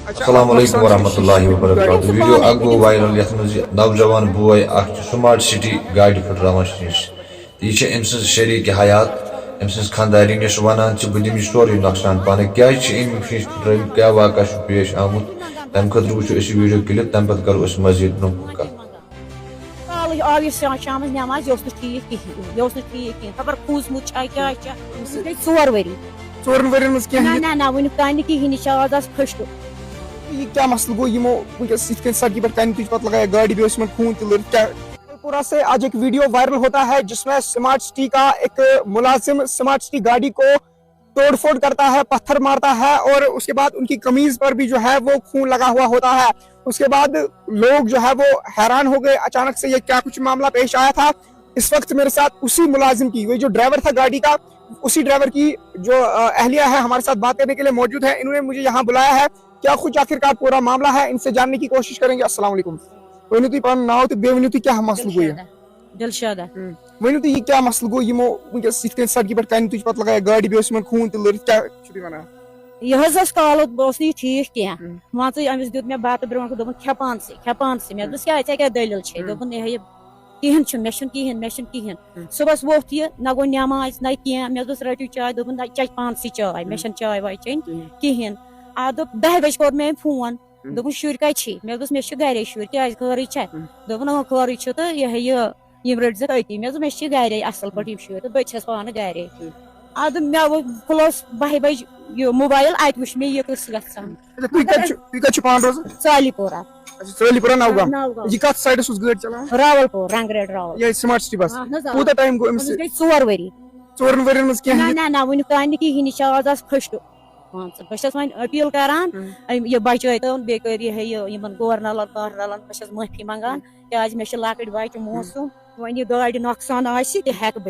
السلام علیکم ورحمۃ اللہ وبرکاتہ ویڈیو اکھ گو وائرل یتھ مز نوجوان بوے اکھ سمارٹ سٹی گاڑی پھٹراوان یہ أمۍ سٕنٛز شریٖک حیات أمۍ سٕنٛز خانٛدارِنۍ یۄس ونان چھِ بہٕ دِمہٕ یہِ سورُے نۄقصان پانَے کیٛازِ چھِ أمۍ نِش پھٹرٲومٕتۍ کیٛاہ واقعہ چھُ پیش آمُت تَمہِ خٲطرٕ وٕچھو أسۍ یہِ ویٖڈیو کلِپ تَمہِ پتہٕ کرو أسۍ مزیٖد برونٛہہ کُن کتھ آو یہِ شامس نٮ۪ماز یہِ اوس نہٕ ٹھیٖک کِہیٖنۍ یہِ اوس نہٕ ٹھیٖک کِہیٖنۍ خبر کھوٗژمُت چھا کیٛاہ چھا أمِس گٔے 4 ؤری ژورن ورین منٛز کینٛہہ نہ وُنیُک تانۍ نہٕ کِہیٖنۍ یہِ چھِ آز فٔسٹہٕ یہ کیا مسئلہ گو یمو ونکس یتھ کن سڑکی پر کن تج پتہ لگایا گاڑی بھی اس میں خون تل کیا پورا سے آج ایک ویڈیو وائرل ہوتا ہے جس میں سمارٹ سٹی کا ایک ملازم سمارٹ سٹی گاڑی کو توڑ پھوڑ کرتا ہے پتھر مارتا ہے اور اس کے بعد ان کی قمیض پر بھی جو ہے وہ خون لگا ہوا ہوتا ہے. اس کے بعد لوگ جو ہے وہ حیران ہو گئے اچانک سے یہ کیا کچھ معاملہ پیش آیا تھا. اس وقت میرے ساتھ اسی ملازم کی وہ جو ڈرائیور تھا گاڑی کا اسی ڈرائیور کی جو اہلیہ ہے ہمارے ساتھ بات کرنے کے لیے موجود ہے. انہوں نے مجھے یہاں بلایا ہے. کیا کچھ آخرکار پورا معاملہ ہے ان سے جاننے کی کوشش کریں گے. السلام علیکم. ونو تھی پن ناو تو بے ونو تھی کیا مسئلہ گو یہ دلشادہ ونو تھی یہ کیا مسئلہ گو یمو ونکس یتھ کن سڑکی پر کن تج پتہ لگایا گاڑی بھی اس میں خون تل کیا چھو ونان یہ حظ کالو اوس نہٕ یہِ ٹھیٖک کینٛہہ مان ژٕ أمِس دیُت مےٚ بَتہٕ برونٛٹھ دوٚپُن کھٮ۪پانسٕے مےٚ دوٚپُس کیٛاہ ژےٚ کیٛاہ دٔلیٖل چھے دوٚپُن یہِ کِہیٖنۍ چھُنہٕ مےٚ چھُنہٕ کِہیٖنۍ صُبحس ووٚتھ یہِ نہ گوٚو نٮ۪ماز نہ کینٛہہ مےٚ دوٚپُس رٔٹِو چاے دوٚپُن نہ چٮ۪چ پانسٕے چاے مےٚ چھَنہٕ چاے واے چیٚنۍ کِہیٖنۍ دوٚپ 10 بجہِ کوٚر مےٚ أمۍ فون دوٚپُن شُرۍ کَتہِ چھی مےٚ دوٚپُس مےٚ چھِ گرے شُرۍ کیٛازِ خٲرٕے چھا دوٚپُن خٲرٕے چھُ تہٕ یِم رٔٹزِ أتی مےٚ دوٚپ مےٚ چھِ گرے اَصٕل پٲٹھۍ یِم شُرۍ تہٕ بہٕ تہِ چھَس پانہٕ گرے ادٕ مےٚ کھُلوس 12 بجہِ یہِ موبایل اَتہِ وٕچھ مےٚ یہِ قٕصہٕ گژھان ژالی پورہ ژالی پورہ نوگام یہ کتھ سائڈس اس گاڑی چلاوان راول پور رنگریڈ راول یہ سمارٹ سٹی بس کوتاہ ٹائم گو امس گٔے 4 ؤری ژورن ورین منٛز کینٛہہ نہ وُنیُک تانۍ نہٕ کِہیٖنۍ یہِ چھِ آز فٔسٹہٕ مان ژٕ بہٕ چھَس وۄنۍ أپیٖل کران یہِ بچٲیتون بیٚیہِ کٔرۍ یہِ یِمن گورنلن کارنلن بہٕ چھَس معٲفی منٛگان کیٛازِ مےٚ چھِ لۄکٕٹۍ بچہِ موسوٗم وۄنۍ یہِ گاڑِ نۄقصان آسہِ تہِ ہٮ۪کہٕ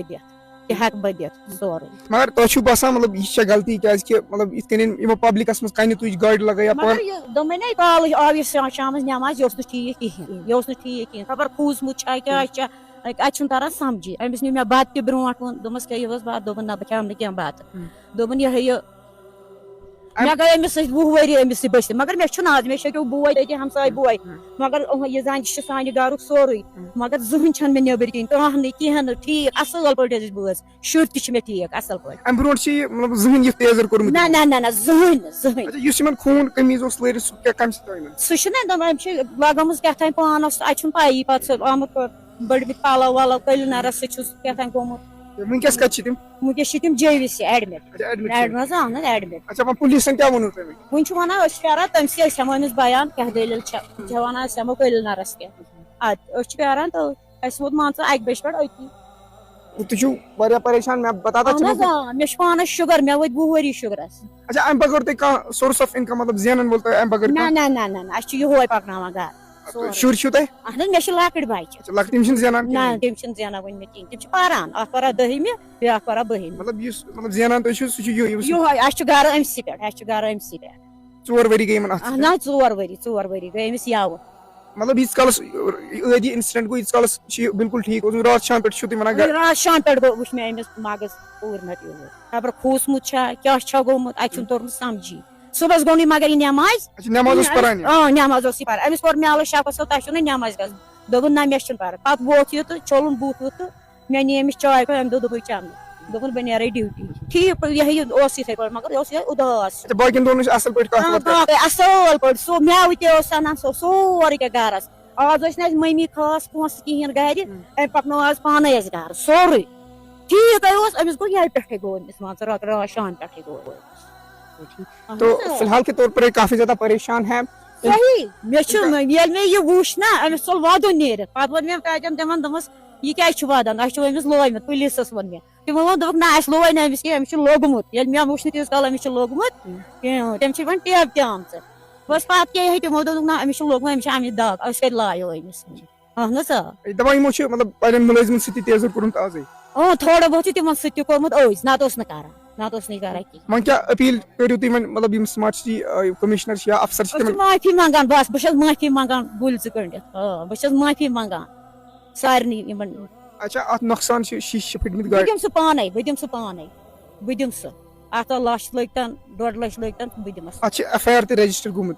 بہٕ دِتھ سورُے مگر تۄہہِ چھُو باسان مطلب یہِ چھےٚ غلطی کیٛازِ کہِ مطلب یِتھ کٔنۍ یِمو پبلکس منٛز کَنہِ تُج گاڑِ لگٲیا مگر یہِ دوٚپمَے کالہٕ آو یہِ شامس نٮ۪ماز یہِ اوس نہٕ ٹھیٖک کِہیٖنۍ خبر کھوٗژمُت چھا کیٛاہ چھا اَتہِ چھُنہٕ تران سمجھی أمِس نیوٗ مےٚ بتہٕ تہِ برونٛٹھ کُن دوٚپمَس کھیٚیِو حظ بتہٕ دوٚپُن نہ بہٕ کھٮ۪مہٕ نہٕ کینٛہہ بتہٕ دوٚپُن یہِ مےٚ گٔے أمِس سۭتۍ 20 ؤری أمِس سۭتۍ بٔستِتھ مگر مےٚ چھُنہٕ آز مےٚ چھِ ییٚکیٛاہ بوے تٔتی ہمساے بوے مگر یہِ زنہِ چھِ سانہِ گرُک سورُے مگر زٕہٕنۍ چھنہٕ مےٚ نیٚبٕرۍ کِنۍ کانٛہہ نہٕ کینٛہہ نہٕ ٹھیٖک اَصٕل پٲٹھۍ ٲسۍ بٲژ شُرۍ تہِ چھِ مےٚ ٹھیٖک اَصٕل پٲٹھۍ امہِ برونٛٹھ چھِ یہِ مطلب زٕہٕنۍ یہِ تیزر کوٚرمُت نہ زٕہٕنۍ یُس یِمن خوٗن قمیٖض اوس لٲرِتھ سُہ کیٛاہ کمہِ سۭتۍ آو یِمن سُہ چھُنہ دپان أمۍ چھِ لگٲمٕژ کیٛاہ تام پانس اَتہِ چھُنہٕ پَیی پَتہٕ سُہ آمُت بٔڑمٕتۍ پَلو وَلو کٔلنَرس سۭتۍ چھُس کیٛاہ تام گوٚمُت وٕنکیٚس کتہِ چھِ تِم وٕنکیٚس چھِ تِم JVC ایڈمِٹ ایڈمِٹ اچھا پُلیٖسن کیٛاہ ووٚنوٕ تۄہہِ وُنہِ چھُ ونان أسۍ چھِ پیاران تٔمسٕے أسۍ ہٮ۪مو أمِس بیان کیٛاہ دٔلیٖل چھےٚ یہِ چھےٚ ونان أسۍ ہٮ۪مو کٔلنَرس کینٛہہ اَدٕ أسۍ چھِ پیاران تہٕ اَسہِ ووت مان ژٕ 1 بجہِ پٮ۪ٹھ أتی تُہۍ چھِو واریاہ پریشان مےٚ بتا مےٚ چھُ پانس شُگر مےٚ وٲتۍ 20 ؤری شُگرس اچھا امہِ بغٲر تۄہہِ کانٛہہ سورس آف انکم مطلب زینن وول تۄہہِ امہِ بغٲر نہ اَسہِ چھُ یِہوے پکناوان گرٕ شُرۍ چھِو تۄہہِ اہن حظ مےٚ چھِ لۄکٕٹۍ بچہِ لۄکٕٹۍ تِم چھِنہٕ زینان نہ تِم چھِنہٕ زینان وُنہِ مےٚ کِہیٖنۍ تِم چھِ پران اکھ پران 10مہِ بیٛاکھ پران 12مہِ مطلب یُس مطلب زینان تُہۍ چھِو سُہ چھُ یِہوے اَسہِ چھُ گرٕ أمسٕے پٮ۪ٹھ 4 ؤری گٔے یِمن اتھ نہ 4 ؤری گٔے أمِس یَوٕ مطلب ییٖتِس کالس ٲدی انسیڈنٹ گوٚو ییٖتِس کالس چھُ یہِ بِلکُل ٹھیٖک اوسمُت راتھ شام پٮ۪ٹھ چھِو تُہۍ ونان راتھ شام پٮ۪ٹھ گوٚو وٕچھ مےٚ أمِس مغز پوٗرٕ نَتہٕ یوٗت خبر کھوٗژمُت چھا کیٛاہ چھا گوٚمُت اَتہِ چھُنہٕ توٚرمُت سمجھی صُبحس گوٚو نہٕ مگر یہِ نٮ۪ماز نٮ۪ماز اوس پران نٮ۪ماز اوس یہِ پران أمِس کوٚر مےٚ شفقت صٲب تۄہہِ چھُو نا نٮ۪ماز گژھُن دوٚپُن نہ مےٚ چھُنہٕ پران پتہٕ ووت یہِ تہٕ چھوٚلُن بُتھ وُتھ تہٕ مےٚ نی أمِس چاے أمۍ دوٚپ دوٚپُے چَمنہٕ دوٚپُن بہٕ نیرے ڈیوٹی ٹھیٖک یہِ اوس یِتھٕے پٲٹھۍ مگر یہِ اوس یِہوے اُداس باقین دۄہن اصل پٲٹھۍ اَصٕل پٲٹھۍ سُہ مٮ۪وٕ تہِ اوس اَنان سُہ سورُے کینٛہہ گرس آز ٲسۍ نہٕ اَسہِ مٔمی خاص پونٛسہٕ کِہیٖنۍ گرِ أمۍ پکنو آز پانے اَسہِ گرٕ سورُے ٹھیٖکھٕے اوس أمِس گوٚو یہِ پٮ۪ٹھٕے گوٚو أمِس مان ژٕ راتھ شام پٮ۪ٹھٕے گوٚو تو فی الحال کے طور پر کافی زیادہ پریشان ہے صحیح مےٚ چھُ ییٚلہِ مےٚ یہِ وُچھ نا أمِس ژوٚل وَدُن نیٖرِتھ پتہٕ ووٚن مےٚ تَتٮ۪ن تِمن دوٚپمَس یہِ کیازِ چھُ وَدان اَسہِ چھُ أمِس لویمُت پُلیٖسَس ووٚن مےٚ تِمو ووٚن دوٚپُکھ نہ اَسہِ لوے نہٕ أمِس کینٛہہ أمِس چھُ لوگمُت ییٚلہِ مےٚ وُچھ نہٕ تیٖتِس کالس أمِس چھُ لوگمُت کینٛہہ تٔمِس چھِ وۄنۍ ٹیبہٕ تہِ آمژٕ بس پتہٕ کیٛاہ تِمو دوٚپُکھ نہ أمِس چھُ لوگمُت أمِس چھِ آمٕتۍ دگ أسۍ کَتہِ لایو أمِس اہن حظ دپان یِمو چھُ مطلب پنٕنٮ۪ن مُلٲزمن سۭتۍ تہِ تیزر کوٚرمُت ازے تھوڑا بہت چھُ تِمن سۭتۍ تہِ کوٚرمُت أزۍ نتہٕ اوس نہٕ کران وۄنۍ کیٛاہ اپیٖل کٔرِو تُہۍ وۄنۍ مطلب یِم سمارٹ سٹی کٔمِشنر چھِ یا افسر چھِ تِمن معٲفی منٛگان بس بہٕ چھَس معٲفی منٛگان گُلۍ ژٕ کٔڑِتھ بہٕ چھَس معٲفی منٛگان سارنٕے یِمن اچھا اتھ نۄقصان چھِ شیٖشہٕ چھِ پھٕٹمٕتۍ بہٕ گاڑِ دِمہٕ سُہ پانے بہٕ دِمہٕ سُہ اتھ 1 لچھ لٔگۍتن 1.5 لچھ لٔگۍتن بہٕ دِمس اتھ چھِ FIR تہِ رجسٹر گوٚمُت